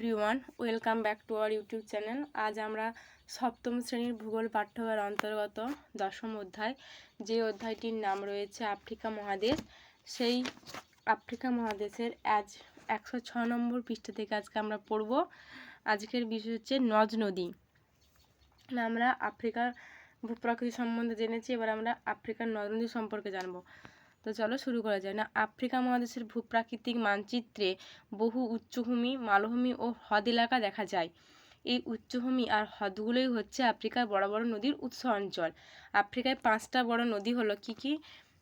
Everyone, welcome back to our YouTube channel. আজ আমরা সপ্তম শ্রেণীর ভূগোল পাঠ্যবইয়ের অন্তর্গত দশম অধ্যায়, যে অধ্যায়টির নাম রয়েছে আফ্রিকা মহাদেশ, সেই আফ্রিকা মহাদেশের আজ 106 নম্বর পৃষ্ঠা থেকে আজকে আমরা পড়ব। আজকের বিষয় হচ্ছে নদ নদী। আমরা আফ্রিকার ভূপ্রকৃতি সম্বন্ধে জেনেছি, এবার আমরা আফ্রিকার নদ নদী সম্পর্কে জানবো। তো চলো শুরু করা যায়। না, আফ্রিকা মহাদেশের ভূপ্রাকৃতিক মানচিত্রে বহু উচ্চভূমি, মালভূমি ও হ্রদ এলাকা দেখা যায়। এই উচ্চভূমি আর হ্রদগুলোই হচ্ছে আফ্রিকার বড় বড় নদীর উৎস অঞ্চল। আফ্রিকায় 5টা বড় নদী হলো কি কি?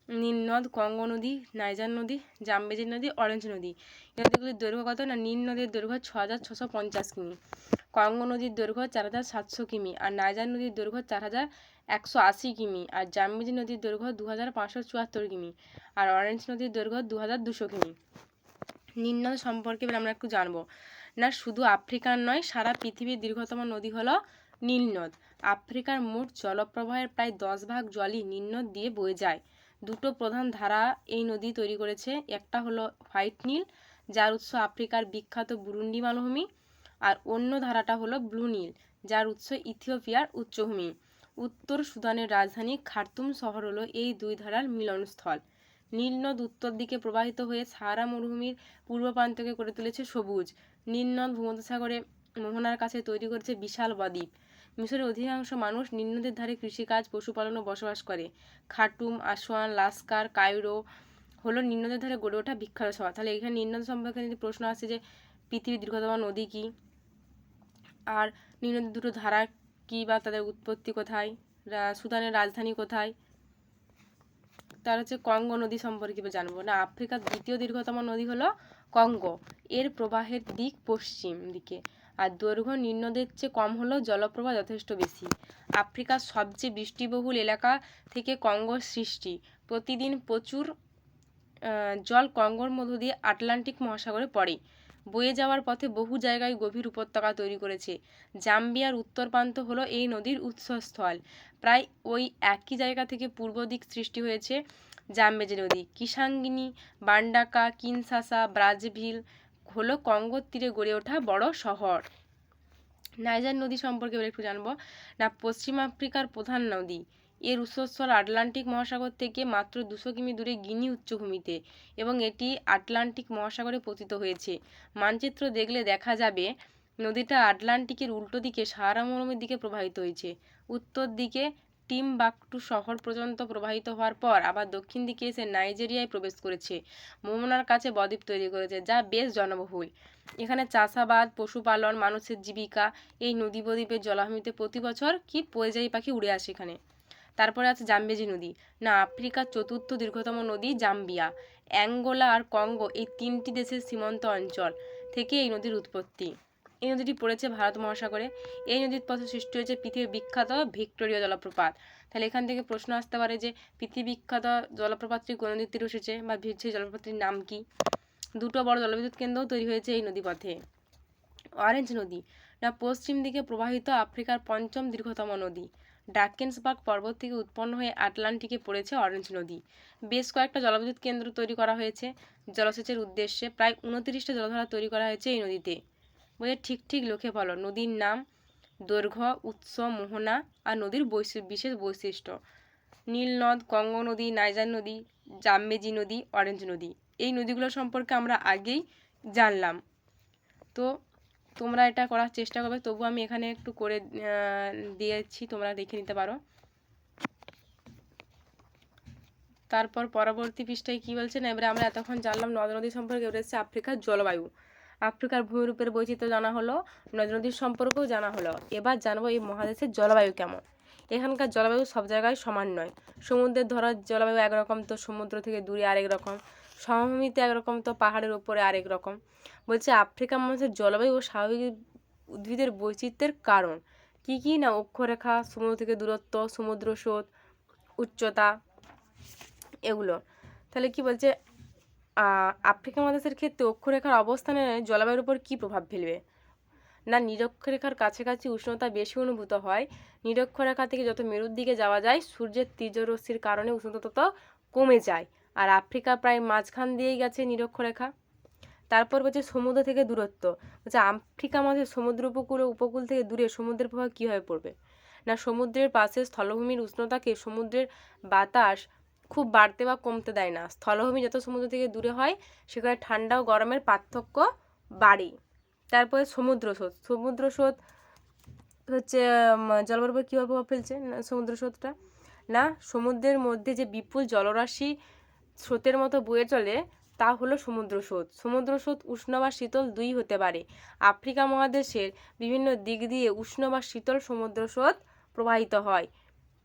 নীল নদ, কঙ্গো নদী, নাইজার নদী, জাম্বেজি নদী, অরেঞ্জ নদী। এই নদীগুলির দৈর্ঘ্য কত? না, নীল নদীর দৈর্ঘ্য 6650 কিমি, কঙ্গো নদীর দৈর্ঘ্য 4700 কিমি, আর নাইজার নদীর দৈর্ঘ্য 4180 কিমি, আর জাম্বেজি নদীর দৈর্ঘ্য 2574 কিমি, আর অরেঞ্জ নদীর দৈর্ঘ্য 2200 কিমি। নীল নদ সম্পর্কে এবার আমরা একটু জানবো। না, শুধু আফ্রিকার নয়, সারা পৃথিবীর দীর্ঘতম নদী হলো নীল নদ। আফ্রিকার মোট জলপ্রবাহের প্রায় 10 ভাগ জলই নীল নদ দিয়ে বয়ে যায়। দুটো প্রধান ধারা এই নদী তৈরি করেছে। একটা হলো হোয়াইট নীল, যার উৎস আফ্রিকার বিখ্যাত বুরুন্ডি মালভূমি, আর অন্য ধারাটা হলো ব্লু নীল, যার উৎস ইথিওপিয়ার উচ্চভূমি। উত্তর সুদানের রাজধানী খার্তুম শহর হলো এই দুই ধারার মিলনস্থল। নীল নদ উত্তর দিকে প্রবাহিত হয়ে সাহারা মরুভূমির পূর্ব প্রান্তকে করে তুলেছে সবুজ। নীল নদ ভূমধ্যসাগরে মোহনার কাছে তৈরি করেছে বিশাল বদ্বীপ। মিশরের অধিকাংশ মানুষ নীল নদের ধারে কৃষিকাজ, পশুপালন ও বসবাস করে। খার্টুম, আসওয়ান, লাস্কার, কায়রো হলো নীল নদের ধারে গড়ে ওঠা বিখ্যাত শহর। তাহলে এখানে নীল নদ সম্পর্কে যদি প্রশ্ন আসছে যে পৃথিবীর দীর্ঘতম নদী কি, আর নীল নদীর দুটো ধারা কি বা তাদের উৎপত্তি কোথায়, সুদানের রাজধানী কোথায়, তার হচ্ছে কঙ্গো নদী সম্পর্কে জানবো। না, আফ্রিকার দ্বিতীয় দীর্ঘতম নদী হলো কঙ্গো। এর প্রবাহের দিক পশ্চিম দিকে, আর দৈর্ঘ্য নীল নদের চেয়ে কম হলেও জলপ্রবাহ যথেষ্ট বেশি। আফ্রিকার সবচেয়ে বৃষ্টিবহুল এলাকা থেকে কঙ্গোর সৃষ্টি। প্রতিদিন প্রচুর জল কঙ্গোর মধ্য দিয়ে আটলান্টিক মহাসাগরে পড়ে। বয়ে যাওয়ার পথে বহু জায়গায় গভীর উপত্যকা তৈরি করেছে। জাম্বিয়ার উত্তর প্রান্ত হলো এই নদীর উৎসস্থল। প্রায় ওই একই জায়গা থেকে পূর্ব দিক সৃষ্টি হয়েছে জাম্বেজি নদী। কিসাঙ্গিনী, বান্ডাকা, কিনশাসা, ব্রাজভিল হলো কঙ্গোর তীরে গড়ে ওঠা বড় শহর। নাইজার নদী সম্পর্কে এবার একটু জানবো। না, পশ্চিম আফ্রিকার প্রধান নদী। এর উৎসস্থল আটলান্টিক মহাসাগর থেকে মাত্র 200 কিমি দূরে গিনি উচ্চভূমিতে, এবং এটি আটলান্টিক মহাসাগরে পতিত হয়েছে। মানচিত্র দেখলে দেখা যাবে নদীটা আটলান্টিকের উল্টো দিকে সাহারা মরুভূমির দিকে প্রবাহিত হয়েছে। উত্তর দিকে টিমবাকটু শহর পর্যন্ত প্রবাহিত হওয়ার পর আবার দক্ষিণ দিকে এসে নাইজেরিয়ায় প্রবেশ করেছে। মোহনার কাছে বদ্বীপ তৈরি করেছে, যা বেশ জনবহুল। এখানে চাষাবাদ, পশুপালন, মানুষের জীবিকা। এই নদী বদ্বীপের জলাভূমিতে প্রতি বছর কি পরিযায়ী পাখি উড়ে আসে এখানে। তারপরে আছে জাম্বেজি নদী। না, আফ্রিকার চতুর্থ দীর্ঘতম নদী জাম্বিয়া। অ্যাঙ্গোলা আর কঙ্গো এই 3টি দেশের সীমান্ত অঞ্চল থেকে এই নদীর উৎপত্তি। এই নদীটি পড়েছে ভারত মহাসাগরে। এই নদীর পথে সৃষ্টি হয়েছে পৃথিবীর বিখ্যাত ভিক্টোরিয়া জলপ্রপাত। তাহলে এখান থেকে প্রশ্ন আসতে পারে যে পৃথিবী বিখ্যাত জলপ্রপাতটি কোন নদীর তীরে এসেছে, বা সেই জলপ্রপাতটির নাম কি। দুটো বড় জলবিদ্যুৎ কেন্দ্রও তৈরি হয়েছে এই নদীপথে। অরেঞ্জ নদী। না, পশ্চিম দিকে প্রবাহিত আফ্রিকার 5ম দীর্ঘতম নদী। ড্রাকেন্সবার্গ পর্বত থেকে উৎপন্ন হয়ে আটলান্টিকে পড়েছে অরেঞ্জ নদী। বেশ কয়েকটা জলবিদ্যুৎ কেন্দ্র তৈরি করা হয়েছে জলসেচের উদ্দেশ্যে। প্রায় 29টা জলধারা তৈরি করা হয়েছে এই নদীতে। বইয়ে ঠিক ঠিক লিখে বলো নদীর নাম, দৈর্ঘ্য, উৎস, মোহনা আর নদীর বিশেষ বৈশিষ্ট্য। নীল নদ, কঙ্গো নদী, নাইজার নদী, জাম্বেজি নদী, অরেঞ্জ নদী, এই নদীগুলো সম্পর্কে আমরা আগেই জানলাম। তো তোমরা এটা করার চেষ্টা করবে, তবু আমি এখানে একটু করে দিয়েছি, তোমরা দেখে নিতে পারো। তারপর পরবর্তী পৃষ্ঠায় কি বলছে, না এবারে আমরা এতক্ষণ জানলাম নদ নদী সম্পর্কে। এবারে হচ্ছে আফ্রিকার জলবায়ু। আফ্রিকার ভূমিরূপের বৈচিত্র্য জানা হলো, নদ নদীর সম্পর্কেও জানা হলো। এবার জানবো এই মহাদেশের জলবায়ু কেমন। এখানকার জলবায়ু সব জায়গায় সমান নয়। সমুদ্রের ধরার জলবায়ু একরকম, তো সমুদ্র থেকে দূরে আরেক রকম। সমভূমিতে একরকম, তো পাহাড়ের ওপরে আরেক রকম। বলছে আফ্রিকা মহাদেশের জলবায়ু ও স্বাভাবিক উদ্ভিদের বৈচিত্র্যের কারণ কি কি? না, অক্ষরেখা, সমুদ্র থেকে দূরত্ব, সমুদ্র স্রোত, উচ্চতা, এগুলো। তাহলে কি বলছে, আফ্রিকা মহাদেশের ক্ষেত্রে অক্ষরেখার অবস্থানে জলবায়ুর উপর কী প্রভাব ফেলবে। না, নিরক্ষরেখার কাছাকাছি উষ্ণতা বেশি অনুভূত হয়। নিরক্ষরেখা থেকে যত মেরুর দিকে যাওয়া যায় সূর্যের তীর্যরশ্মির কারণে উষ্ণতা তত কমে যায়। আর আফ্রিকা প্রায় মাঝখান দিয়েই গেছে নিরক্ষরেখা। তারপর বলছে সমুদ্র থেকে দূরত্ব, বলছে আফ্রিকা মহাদেশের সমুদ্র উপকূল থেকে দূরে সমুদ্রের প্রভাব কীভাবে পড়বে? না সমুদ্রের পাশে স্থলভূমির উষ্ণতাকে সমুদ্রের বাতাস খুব বাড়তে বা কমতে দেয় না। স্থলভূমি যত সমুদ্র থেকে দূরে হয় সেখানে ঠান্ডা ও গরমের পার্থক্য বাড়ে। তারপরে সমুদ্র স্রোত হচ্ছে জলবায়ুর উপর কীভাবে প্রভাব ফেলছে সমুদ্র স্রোতটা? না সমুদ্রের মধ্যে যে বিপুল জলরাশি স্রোতের মতো বয়ে চলে তা হলো সমুদ্র স্রোত। সমুদ্র স্রোত উষ্ণ বা শীতল দুই হতে পারে। আফ্রিকা মহাদেশের বিভিন্ন দিক দিয়ে উষ্ণ বা শীতল সমুদ্র স্রোত প্রবাহিত হয়।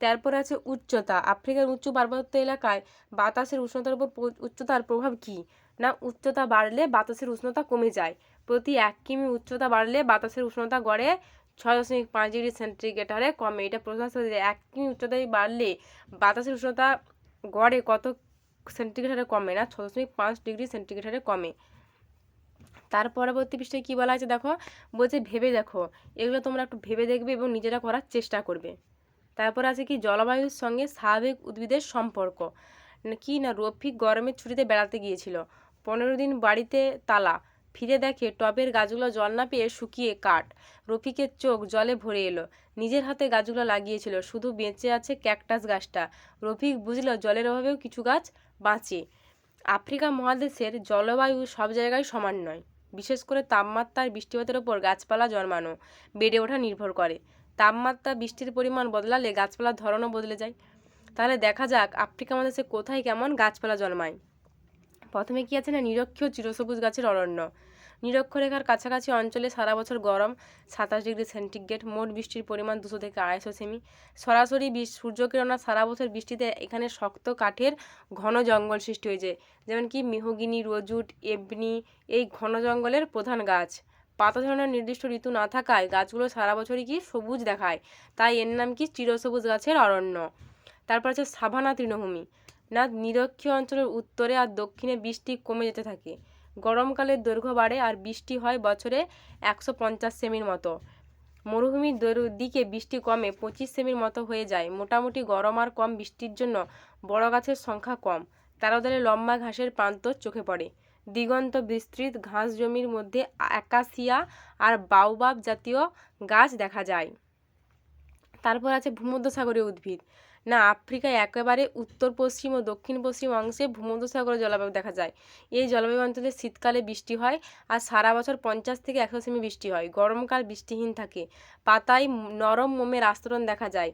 তারপরে আছে উচ্চতা। আফ্রিকার উঁচু পার্বত্য এলাকায় বাতাসের উষ্ণতার উপর উচ্চতার প্রভাব কী? না উচ্চতা বাড়লে বাতাসের উষ্ণতা কমে যায়। প্রতি 1 কিমি উচ্চতা বাড়লে বাতাসের উষ্ণতা গড়ে 6.5 ডিগ্রি সেন্টিগ্রেড হারে কমে। এটা প্রশ্ন আসতে পারে 1 কিমি উচ্চতায় বাড়লে বাতাসের উষ্ণতা গড়ে কত সেন্টিগ্রেড হারে কমে? না 6.5 ডিগ্রি সেন্টিগ্রেড হারে কমে। তার পরবর্তী পৃষ্ঠায় কী বলা আছে দেখো, বলছে ভেবে দেখো। এগুলো তোমরা একটু ভেবে দেখবে এবং নিজেরা করার চেষ্টা করবে। তারপর আছে কি জলবায়ুর সঙ্গে স্বাভাবিক উদ্ভিদের সম্পর্ক। কি না রফিক গরমের ছুটিতে বেড়াতে গিয়েছিল। 15 দিন বাড়িতে তালা। ফিরে দেখে টবের গাছগুলো জল না পেয়ে শুকিয়ে কাঠ। রফিকের চোখ জলে ভরে এলো। নিজের হাতে গাছগুলো লাগিয়েছিল, শুধু বেঁচে আছে ক্যাকটাস গাছটা। রফিক বুঝল জলের অভাবেও কিছু গাছ বাঁচে। আফ্রিকা মহাদেশের জলবায়ু সব জায়গায় সমান নয়। বিশেষ করে তাপমাত্রা আর বৃষ্টিপাতের ওপর গাছপালা জন্মানো বেড়ে ওঠা নির্ভর করে। তাপমাত্রা বৃষ্টির পরিমাণ বদলালে গাছপালার ধরনও বদলে যায়। তাহলে দেখা যাক আফ্রিকা মহাদেশে কোথায় কেমন গাছপালা জন্মায়। প্রথমে কি আছে না নিরক্ষীয় চিরসবুজ গাছের অরণ্য। নিরক্ষরেখার কাছাকাছি অঞ্চলে সারা বছর গরম 27 ডিগ্রি সেন্টিগ্রেড। মোট বৃষ্টির পরিমাণ 200 থেকে 250 সেমি। সরাসরি সূর্যকিরণ সারা বছর বৃষ্টিতে এখানে শক্ত কাঠের ঘন জঙ্গল সৃষ্টি হয়েছে, যেমন কি মেহগিনি, রোজউড, এবনি এই ঘন জঙ্গলের প্রধান গাছ। পাতা ঝরানোর নির্দিষ্ট ঋতু না থাকায় গাছগুলো সারা বছরই কি সবুজ দেখায়, তাই এর নাম কি চিরসবুজ গাছের অরণ্য। তারপর আছে সাভানা তৃণভূমি। না নিরক্ষীয় অঞ্চলের উত্তরে আর দক্ষিণে বৃষ্টি কমে যেতে থাকে। গরমকালে দৈর্ঘ্য বাড়ে আর বৃষ্টি হয় বছরে 150 সেমির মতো। মরুভূমির দিকে বৃষ্টি কমে 25 সেমির মতো হয়ে যায়। মোটামুটি গরম আর কম বৃষ্টির জন্য বড় গাছের সংখ্যা কম। তারদারে লম্বা ঘাসের প্রান্তর চোখে পড়ে। দিগন্ত বিস্তৃত ঘাস জমির মধ্যে অ্যাকাসিয়া আর বাওবাব জাতীয় গাছ দেখা যায়। তারপর আছে ভূমধ্যসাগরীয় উদ্ভিদ। না আফ্রিকায় একেবারে উত্তর পশ্চিম ও দক্ষিণ পশ্চিম অংশে ভূমধ্যসাগরের জলবায়ু দেখা যায়। এই জলবায়ু অঞ্চলে শীতকালে বৃষ্টি হয় আর সারা বছর 50 থেকে 100 সেমি বৃষ্টি হয়। গরমকাল বৃষ্টিহীন থাকে। পাতায় নরম মোমের আস্তরণ দেখা যায়।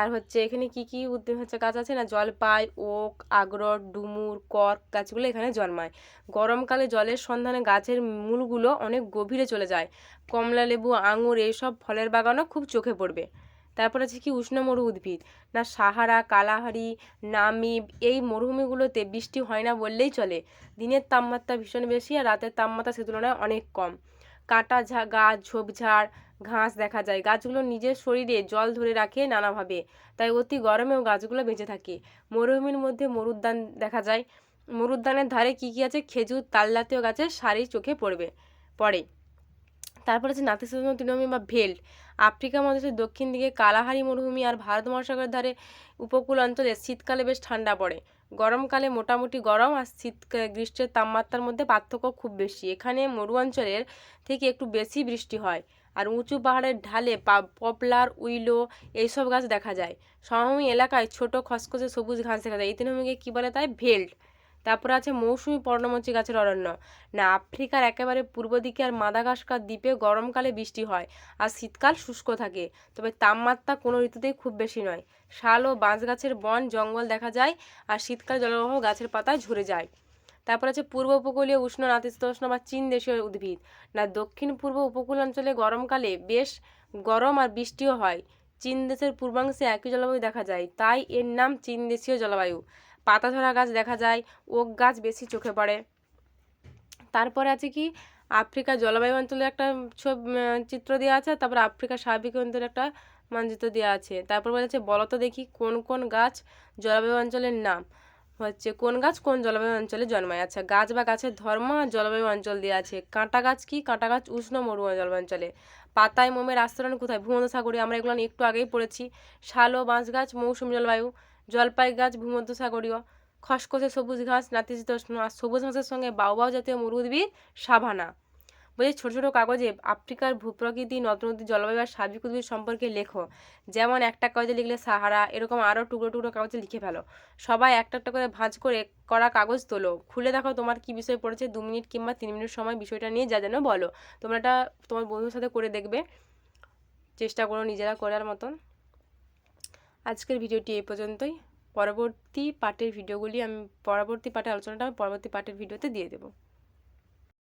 আর হচ্ছে এখানে কি কি উদ্ভিদ গাছ আছে না জলপাই, ওক, আগ্রট, ডুমুর, কর্ক গাছগুলো এখানে জন্মায়। গরমকালে জলের সন্ধানে গাছের মূলগুলো অনেক গভীরে চলে যায়। কমলা লেবু, আঙুর এইসব ফলের বাগানও খুব চোখে পড়বে। তারপর আছে কি উষ্ণ মরু উদ্ভিদ। না সাহারা, কালাহারি, নামিব এই মরুভূমিগুলোতে বৃষ্টি হয় না বললেই চলে। দিনের তাপমাত্রা ভীষণ বেশি আর রাতের তাপমাত্রা সে তুলনায় অনেক কম। কাঁটা গাছ, ঝোপঝাড়, ঘাস দেখা যায়। গাছগুলো নিজের শরীরে জল ধরে রাখে নানাভাবে, তাই অতি গরমেও গাছগুলো বেঁচে থাকে। মরুভূমির মধ্যে মরুদ্যান দেখা যায়। মরুদ্যানের ধারে কি কি আছে খেজুর, তাল জাতীয় গাছের সারি চোখে পড়ে। তারপর আছে নাতিশীতোষ্ণ তৃণভূমি বা ভেল্ট। আফ্রিকা মহাদেশের দক্ষিণ দিকে কালাহারি মরুভূমি আর ভারত মহাসাগরের ধারে উপকূল অঞ্চলে শীতকালে বেশ ঠান্ডা পড়ে। গরমকালে মোটামুটি গরম আর গ্রীষ্মের তাপমাত্রার মধ্যে পার্থক্য খুব বেশি। এখানে মরু অঞ্চলের থেকে একটু বেশি বৃষ্টি হয় আর উঁচু পাহাড়ের ঢালে পপলার, উইলো এইসব গাছ দেখা যায়। সমভূমি এলাকায় ছোট খসখসে সবুজ ঘাস দেখা যায়। এই তৃণভূমিকে কী বলে তাই ভেল্ট। তারপর আছে মৌসুমি পর্ণমোচী গাছের অরণ্য। না আফ্রিকার একেবারে পূর্ব দিকে আর মাদাগাস্কার দ্বীপে গরমকালে বৃষ্টি হয় আর শীতকাল শুষ্ক থাকে, তবে তাপমাত্রা কোনো ঋতুতেই খুব বেশি নয়। শাল ও বাঁশ গাছের বন জঙ্গল দেখা যায় আর শীতকালে জলপ্রবাহ গাছের পাতায় ঝরে যায়। তারপর আছে পূর্ব উপকূলীয় উষ্ণ নাতিশীতোষ্ণ বা চীন দেশীয় উদ্ভিদ। না দক্ষিণ পূর্ব উপকূল অঞ্চলে গরমকালে বেশ গরম আর বৃষ্টিও হয়। চীন দেশের পূর্বাংশে একই জলবায়ু দেখা যায়, তাই এর নাম চীন দেশীয় জলবায়ু। পাতাঝরা গাছ দেখা যায়, ওক গাছ বেশি চোখে পড়ে। তারপরে আছে কি আফ্রিকার জলবায়ু অঞ্চলে একটা চিত্র দেওয়া আছে, তারপর আফ্রিকার স্বাভাবিক অঞ্চলে একটা মানচিত্র দেওয়া আছে। তারপর বলেছে বলতো দেখি কোন কোন গাছ জলবায়ু অঞ্চলের নাম। হচ্ছে কোন গাছ কোন জলবায়ু অঞ্চলে জন্মায়। আচ্ছা গাছ বা গাছের ধর্ম আর জলবায়ু অঞ্চল দেওয়া আছে। কাঁটা গাছ কি? কাঁটা গাছ উষ্ণ মরু জলবায়ু অঞ্চলে। পাতায় মোমের আস্তরণ কোথায়? ভূমধ্যসাগরীয়, আমরা এগুলো একটু আগেই পড়েছি। শাল ও বাঁশ গাছ মৌসুমী জলবায়ু। জলপাই গাছ ভূমধ্যসাগরীয়। খসখসে সবুজ ঘাস, নাতিশীতোষ্ণ, আর সবুজ ঘাসের সঙ্গে বাউবাউ জাতীয় মরু উদ্ভিদ সাভানা। বলছি ছোটো ছোটো কাগজে আফ্রিকার ভূপ্রকৃতি, নদ নদী, জলবায়ু আর সার্বিক উদ্ভিদ সম্পর্কে লেখো। যেমন একটা কাগজে লিখলে সাহারা, এরকম আরও টুকরো টুকরো কাগজে লিখে ফেলো। সবাই একটা একটা করে ভাঁজ করে করা কাগজ তোলো, খুলে দেখো তোমার কি বিষয় পড়েছে। 2 মিনিট কিংবা 3 মিনিট সময় বিষয়টা নিয়ে যা যেন বলো। তোমরা এটা তোমার বন্ধুর সাথে করে দেখবে, চেষ্টা করো নিজেরা করার মতন। আজকের ভিডিওটি এই পর্যন্তই। পরবর্তী পার্টের ভিডিওগুলি পরবর্তী পার্টের আলোচনাটা আমি পরবর্তী পার্টের ভিডিওতে দিয়ে দেবো।